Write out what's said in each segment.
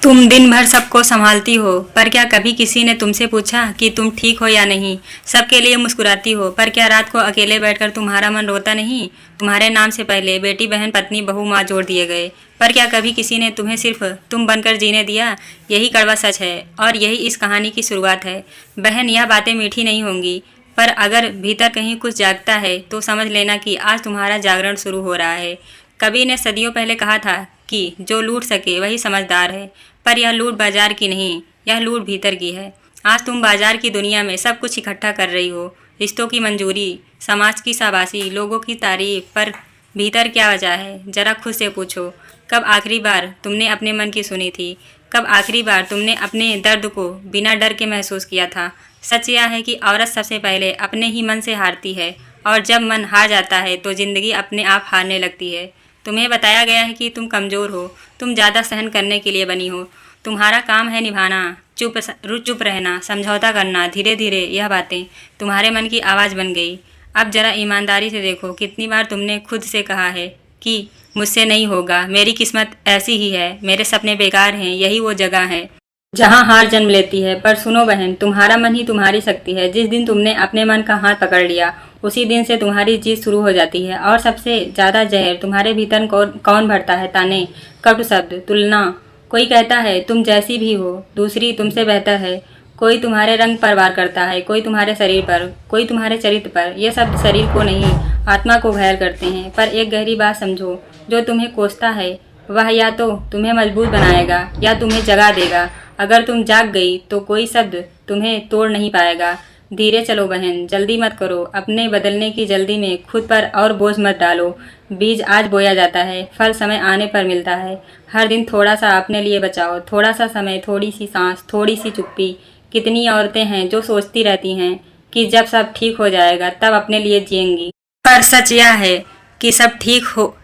तुम दिन भर सबको संभालती हो, पर क्या कभी किसी ने तुमसे पूछा कि तुम ठीक हो या नहीं? सबके लिए मुस्कुराती हो, पर क्या रात को अकेले बैठकर तुम्हारा मन रोता नहीं? तुम्हारे नाम से पहले बेटी, बहन, पत्नी, बहू, माँ जोड़ दिए गए, पर क्या कभी किसी ने तुम्हें सिर्फ तुम बनकर जीने दिया? यही कड़वा सच है, और यही इस कहानी की शुरुआत है। बहन, यह बातें मीठी नहीं होंगी, पर अगर भीतर कहीं कुछ जागता है तो समझ लेना कि आज तुम्हारा जागरण शुरू हो रहा है। कबीर ने सदियों पहले कहा था कि जो लूट सके वही समझदार है, पर यह लूट बाजार की नहीं, यह लूट भीतर की है। आज तुम बाजार की दुनिया में सब कुछ इकट्ठा कर रही हो, रिश्तों की मंजूरी, समाज की शाबाशी, लोगों की तारीफ, पर भीतर क्या वजह है? जरा खुद से पूछो, कब आखिरी बार तुमने अपने मन की सुनी थी? कब आखिरी बार तुमने अपने दर्द को बिना डर के महसूस किया था? सच यह है कि औरत सबसे पहले अपने ही मन से हारती है, और जब मन हार जाता है तो जिंदगी अपने आप हारने लगती है। तुम्हें बताया गया है कि तुम कमज़ोर हो, तुम ज़्यादा सहन करने के लिए बनी हो, तुम्हारा काम है निभाना, चुप रहना, समझौता करना। धीरे धीरे यह बातें तुम्हारे मन की आवाज़ बन गई। अब जरा ईमानदारी से देखो, कितनी बार तुमने खुद से कहा है कि मुझसे नहीं होगा, मेरी किस्मत ऐसी ही है, मेरे सपने बेकार हैं। यही वो जगह है जहाँ हार जन्म लेती है। पर सुनो बहन, तुम्हारा मन ही तुम्हारी शक्ति है। जिस दिन तुमने अपने मन का हाथ पकड़ लिया, उसी दिन से तुम्हारी जीत शुरू हो जाती है। और सबसे ज्यादा जहर तुम्हारे भीतर कौन भरता है? ताने, कटु शब्द, तुलना। कोई कहता है तुम जैसी भी हो, दूसरी तुमसे बेहतर है। कोई तुम्हारे रंग पर वार करता है, कोई तुम्हारे शरीर पर, कोई तुम्हारे चरित्र पर। ये शब्द शरीर को नहीं, आत्मा को घायल करते हैं। पर एक गहरी बात समझो, जो तुम्हें कोसता है वह या तो तुम्हें मजबूत बनाएगा या तुम्हें जगा देगा। अगर तुम जाग गई तो कोई शब्द तुम्हें तोड़ नहीं पाएगा। धीरे चलो बहन, जल्दी मत करो। अपने बदलने की जल्दी में खुद पर और बोझ मत डालो। बीज आज बोया जाता है, फल समय आने पर मिलता है। हर दिन थोड़ा सा अपने लिए बचाओ, थोड़ा सा समय, थोड़ी सी सांस, थोड़ी सी चुप्पी। कितनी औरतें हैं जो सोचती रहती हैं कि जब सब ठीक हो जाएगा तब अपने लिए जिएंगी, पर सच यह है कि सब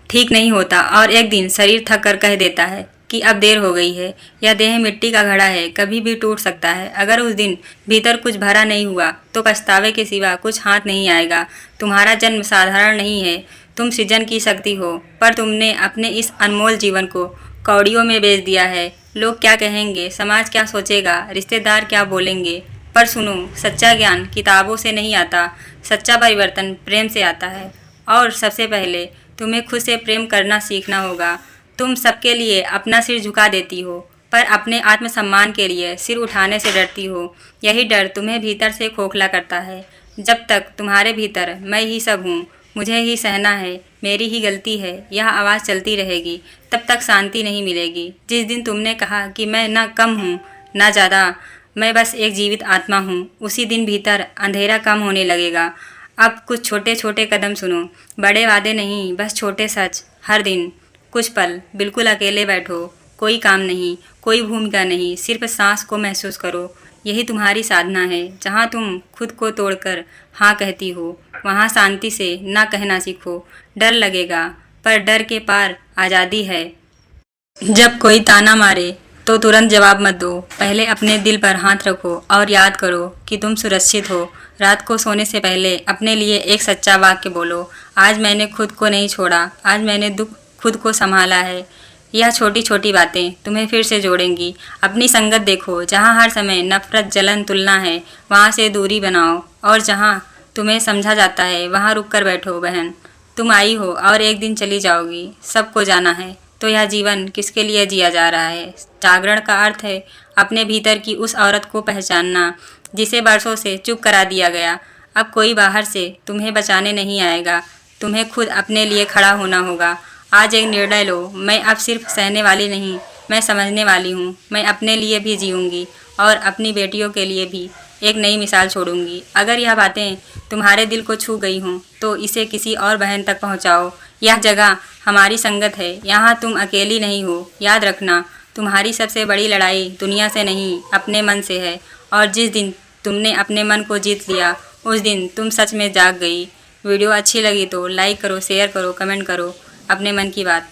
ठीक नहीं होता, और एक दिन शरीर थक कर कह देता है कि अब देर हो गई है। यह देह मिट्टी का घड़ा है, कभी भी टूट सकता है। अगर उस दिन भीतर कुछ भरा नहीं हुआ तो पछतावे के सिवा कुछ हाथ नहीं आएगा। तुम्हारा जन्म साधारण नहीं है, तुम सृजन की शक्ति हो, पर तुमने अपने इस अनमोल जीवन को कौड़ियों में बेच दिया है। लोग क्या कहेंगे, समाज क्या सोचेगा, रिश्तेदार क्या बोलेंगे? पर सुनो, सच्चा ज्ञान किताबों से नहीं आता, सच्चा परिवर्तन प्रेम से आता है। और सबसे पहले तुम्हें खुद से प्रेम करना सीखना होगा। तुम सबके लिए अपना सिर झुका देती हो, पर अपने आत्मसम्मान के लिए सिर उठाने से डरती हो। यही डर तुम्हें भीतर से खोखला करता है। जब तक तुम्हारे भीतर मैं ही सब हूँ, मुझे ही सहना है, मेरी ही गलती है, यह आवाज़ चलती रहेगी, तब तक शांति नहीं मिलेगी। जिस दिन तुमने कहा कि मैं ना कम हूँ ना ज़्यादा, मैं बस एक जीवित आत्मा हूँ, उसी दिन भीतर अंधेरा कम होने लगेगा। अब कुछ छोटे छोटे कदम सुनो, बड़े वादे नहीं, बस छोटे सच। हर दिन कुछ पल बिल्कुल अकेले बैठो, कोई काम नहीं, कोई भूमिका नहीं, सिर्फ सांस को महसूस करो। यही तुम्हारी साधना है। जहाँ तुम खुद को तोड़कर हाँ कहती हो, वहाँ शांति से ना कहना सीखो। डर लगेगा, पर डर के पार आज़ादी है। जब कोई ताना मारे तो तुरंत जवाब मत दो, पहले अपने दिल पर हाथ रखो और याद करो कि तुम सुरक्षित हो। रात को सोने से पहले अपने लिए एक सच्चा वाक्य बोलो, आज मैंने खुद को नहीं छोड़ा, आज मैंने दुख खुद को संभाला है। यह छोटी छोटी बातें तुम्हें फिर से जोड़ेंगी। अपनी संगत देखो, जहाँ हर समय नफरत, जलन, तुलना है, वहाँ से दूरी बनाओ, और जहाँ तुम्हें समझा जाता है वहाँ रुक कर बैठो। बहन, तुम आई हो और एक दिन चली जाओगी, सबको जाना है। तो यह जीवन किसके लिए जिया जा रहा है? जागरण का अर्थ है अपने भीतर की उस औरत को पहचानना जिसे बरसों से चुप करा दिया गया। अब कोई बाहर से तुम्हें बचाने नहीं आएगा, तुम्हें खुद अपने लिए खड़ा होना होगा। आज एक निर्णय लो, मैं अब सिर्फ सहने वाली नहीं, मैं समझने वाली हूँ। मैं अपने लिए भी जीऊँगी और अपनी बेटियों के लिए भी एक नई मिसाल छोड़ूंगी। अगर यह बातें तुम्हारे दिल को छू गई हों तो इसे किसी और बहन तक पहुँचाओ। यह जगह हमारी संगत है, यहाँ तुम अकेली नहीं हो। याद रखना, तुम्हारी सबसे बड़ी लड़ाई दुनिया से नहीं, अपने मन से है। और जिस दिन तुमने अपने मन को जीत लिया, उस दिन तुम सच में जाग गई। वीडियो अच्छी लगी तो लाइक करो, शेयर करो, कमेंट करो अपने मन की बात।